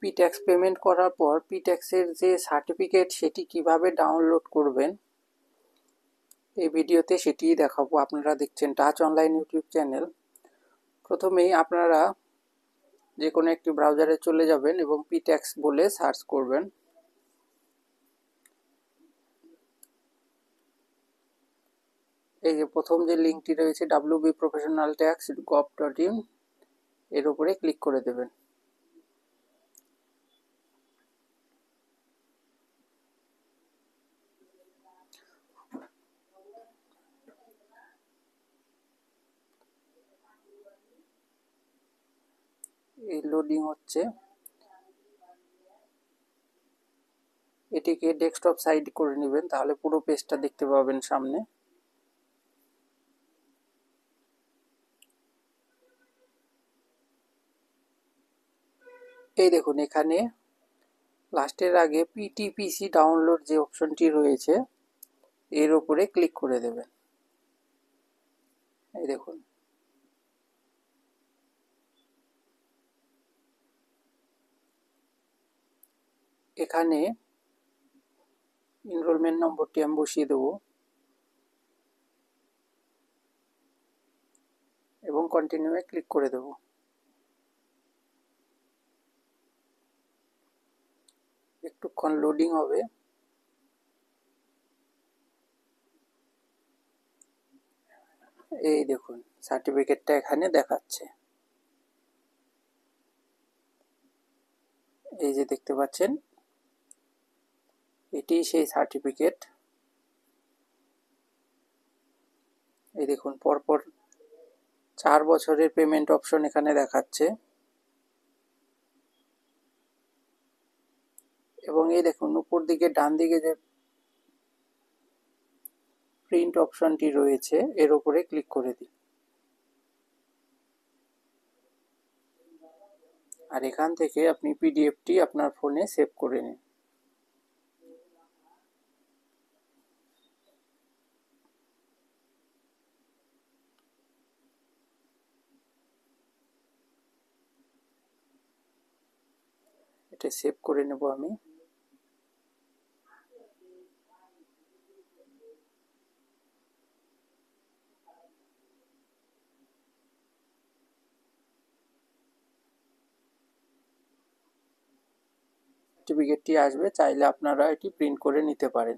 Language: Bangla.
পিট্যাক্স পেমেন্ট করার পর পিট্যাক্সের যে সার্টিফিকেট সেটি কিভাবে ডাউনলোড করবেন এই ভিডিওতে সেটিই দেখাবো। আপনারা দেখছেন টাচ অনলাইন ইউটিউব চ্যানেল। প্রথমেই আপনারা যে কোনো একটি ব্রাউজারে চলে যাবেন এবং পিট্যাক্স বলে সার্চ করবেন। এই যে প্রথম যে লিঙ্কটি রয়েছে wbprofessionaltax.gov.in এর উপরে ক্লিক করে দেবেন। এই লোডিং হচ্ছে, এটিকে ডেস্কটপ সাইড করে নেবেন, তাহলে পুরো পেজটা দেখতে পাবেন সামনে। এই দেখুন এখানে লাস্টের আগে পিটিপিসি ডাউনলোড যে অপশনটি রয়েছে এর উপরে ক্লিক করে দেবেন। এই দেখুন এখানে এনরোলমেন্ট নম্বরটি আমি বসিয়ে দেব এবং কন্টিনিউয়ে ক্লিক করে দেব। একটুক্ষণ লোডিং হবে। এই দেখুন সার্টিফিকেটটা এখানে দেখাচ্ছে, এই যে দেখতে পাচ্ছেন এটি সেই সার্টিফিকেট। এই দেখুন পরপর 4 বছরের পেমেন্ট অপশন এখানে দেখাচ্ছে এবং এই দেখুন উপর দিকে ডান দিকে যে প্রিন্ট অপশনটি রয়েছে এর উপরে ক্লিক করে দিন। আর এখান থেকে আপনি পিডিএফটি আপনার ফোনে সেভ করে নিন। এটা সেভ করে নেব আমি। সার্টিফিকেটটি আসবে, চাইলে আপনারা এটি প্রিন্ট করে নিতে পারেন।